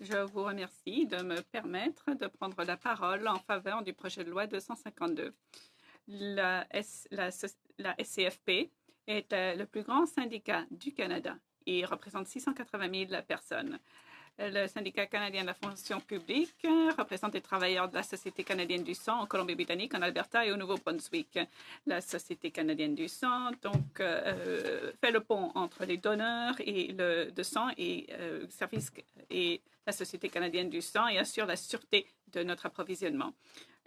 Je vous remercie de me permettre de prendre la parole en faveur du projet de loi 252. La SCFP est le plus grand syndicat du Canada et représente 680 000 personnes. Le syndicat canadien de la fonction publique représente les travailleurs de la Société canadienne du sang en Colombie-Britannique, en Alberta et au Nouveau-Brunswick. La Société canadienne du sang fait le pont entre les donneurs de sang et services et la Société canadienne du sang et assure la sûreté de notre approvisionnement.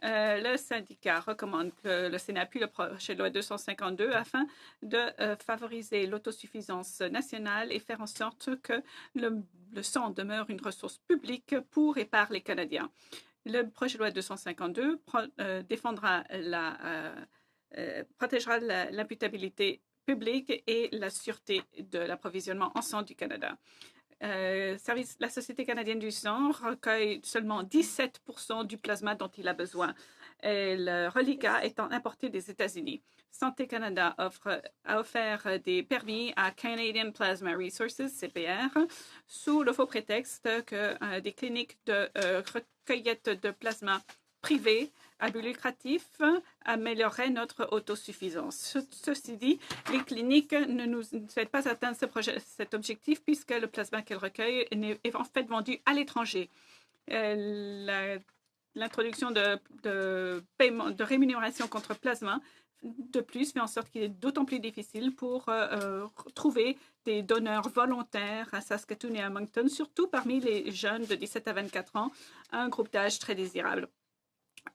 Le syndicat recommande que le Sénat appuie le projet de loi 252 afin de favoriser l'autosuffisance nationale et faire en sorte que le sang demeure une ressource publique pour et par les Canadiens. Le projet de loi 252 protégera l'imputabilité publique et la sûreté de l'approvisionnement en sang du Canada. La Société canadienne du sang recueille seulement 17% du plasma dont il a besoin. Et le reliquat étant importé des États-Unis. Santé Canada a offert des permis à Canadian Plasma Resources, CPR, sous le faux prétexte que des cliniques de recueillette de plasma privées à but lucratif amélioreraient notre autosuffisance. Ceci dit, les cliniques ne nous aident pas à atteindre cet objectif puisque le plasma qu'elles recueillent est en fait vendu à l'étranger. L'introduction de paiement, de rémunération contre plasma, de plus, fait en sorte qu'il est d'autant plus difficile pour trouver des donneurs volontaires à Saskatoon et à Moncton, surtout parmi les jeunes de 17 à 24 ans, un groupe d'âge très désirable.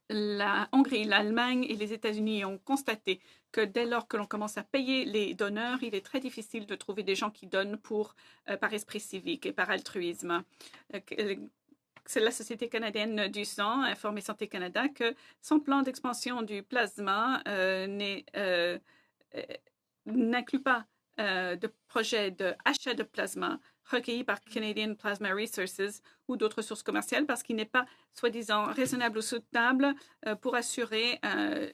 La Hongrie, l'Allemagne et les États-Unis ont constaté que dès lors que l'on commence à payer les donneurs, il est très difficile de trouver des gens qui donnent par esprit civique et par altruisme. C'est la Société canadienne du sang, Informé Santé Canada, que son plan d'expansion du plasma n'inclut pas de projet d'achat de plasma recueilli par Canadian Plasma Resources ou d'autres sources commerciales parce qu'il n'est pas, soi-disant, raisonnable ou soutenable pour assurer un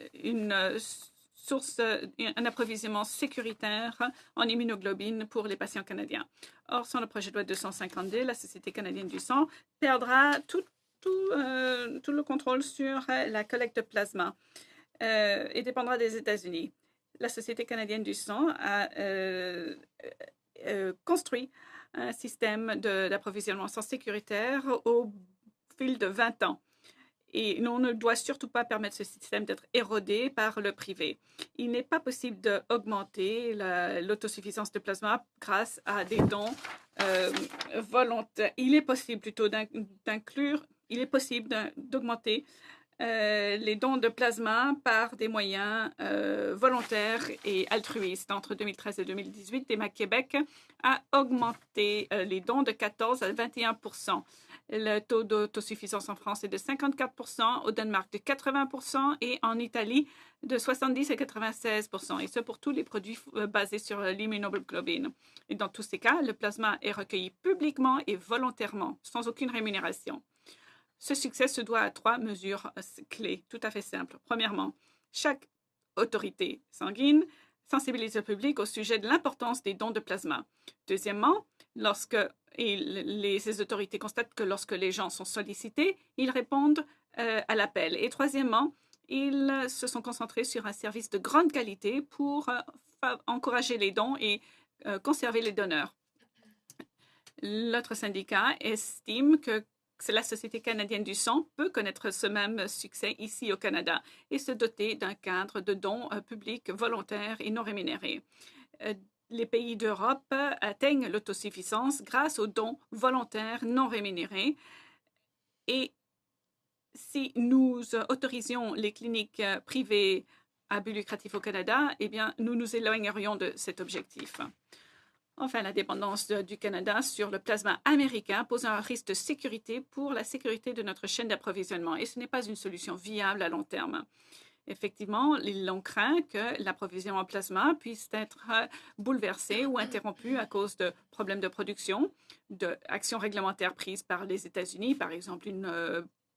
approvisionnement sécuritaire en immunoglobine pour les patients canadiens. Or, sans le projet de loi 252, la Société canadienne du sang perdra tout le contrôle sur la collecte de plasma et dépendra des États-Unis. La Société canadienne du sang a construit un système d'approvisionnement sans sécuritaire au fil de 20 ans. Et on ne doit surtout pas permettre ce système d'être érodé par le privé. Il n'est pas possible d'augmenter l'autosuffisance de plasma grâce à des dons volontaires. Il est possible plutôt d'augmenter les dons de plasma par des moyens volontaires et altruistes. Entre 2013 et 2018, DEMA Québec a augmenté les dons de 14 à 21%. Le taux d'autosuffisance en France est de 54%, au Danemark de 80% et en Italie de 70 à 96%, et ce pour tous les produits basés sur l'immunoglobine. Et dans tous ces cas, le plasma est recueilli publiquement et volontairement, sans aucune rémunération. Ce succès se doit à 3 mesures clés, tout à fait simples. Premièrement, chaque autorité sanguine sensibilise le public au sujet de l'importance des dons de plasma. Deuxièmement, ces autorités constatent que lorsque les gens sont sollicités, ils répondent à l'appel. Et troisièmement, ils se sont concentrés sur un service de grande qualité pour encourager les dons et conserver les donneurs. Notre syndicat estime que la Société canadienne du sang peut connaître ce même succès ici au Canada et se doter d'un cadre de dons publics volontaires et non rémunérés. Les pays d'Europe atteignent l'autosuffisance grâce aux dons volontaires non rémunérés. Et si nous autorisions les cliniques privées à but lucratif au Canada, eh bien, nous nous éloignerions de cet objectif. Enfin, la dépendance du Canada sur le plasma américain pose un risque de sécurité pour la sécurité de notre chaîne d'approvisionnement et ce n'est pas une solution viable à long terme. Effectivement, l'on craint que l'approvisionnement en plasma puisse être bouleversé ou interrompu à cause de problèmes de production, d'actions réglementaires prises par les États-Unis, par exemple une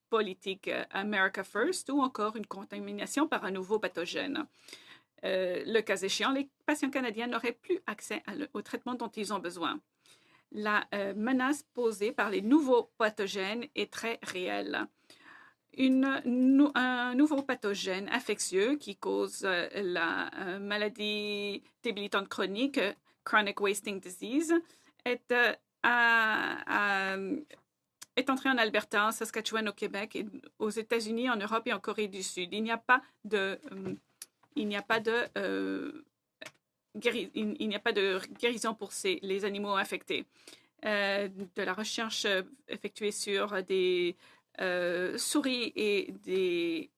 politique America First ou encore une contamination par un nouveau pathogène. Le cas échéant, les patients canadiens n'auraient plus accès au traitement dont ils ont besoin. La menace posée par les nouveaux pathogènes est très réelle. Un nouveau pathogène infectieux qui cause la maladie débilitante chronique, chronic wasting disease, est entré en Alberta, en Saskatchewan, au Québec, et aux États-Unis, en Europe et en Corée du Sud. Il n'y a pas de guérison pour les animaux infectés. De la recherche effectuée sur des souris et des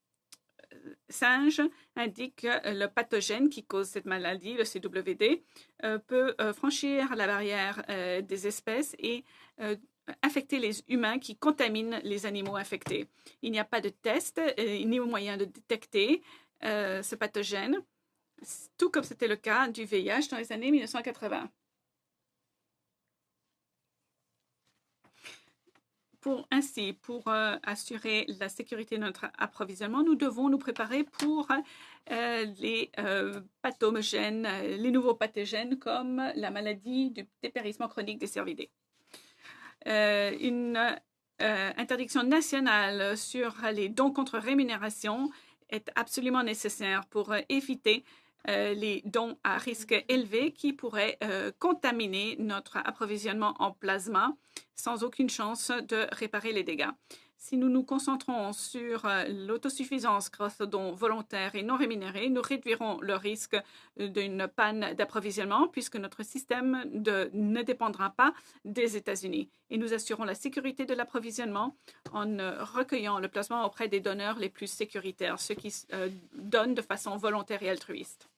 singes indique que le pathogène qui cause cette maladie, le CWD, peut franchir la barrière des espèces et infecter les humains qui contaminent les animaux infectés. Il n'y a pas de test ni moyen de détecter ce pathogène, tout comme c'était le cas du VIH dans les années 1980. Pour assurer la sécurité de notre approvisionnement, nous devons nous préparer pour les pathogènes, les nouveaux pathogènes comme la maladie du dépérissement chronique des cervidés. Une interdiction nationale sur les dons contre rémunération est absolument nécessaire pour éviter les dons à risque élevé qui pourraient contaminer notre approvisionnement en plasma sans aucune chance de réparer les dégâts. Si nous nous concentrons sur l'autosuffisance grâce aux dons volontaires et non rémunérés, nous réduirons le risque d'une panne d'approvisionnement puisque notre système ne dépendra pas des États-Unis. Et nous assurons la sécurité de l'approvisionnement en recueillant le plasma auprès des donneurs les plus sécuritaires, ceux qui donnent de façon volontaire et altruiste.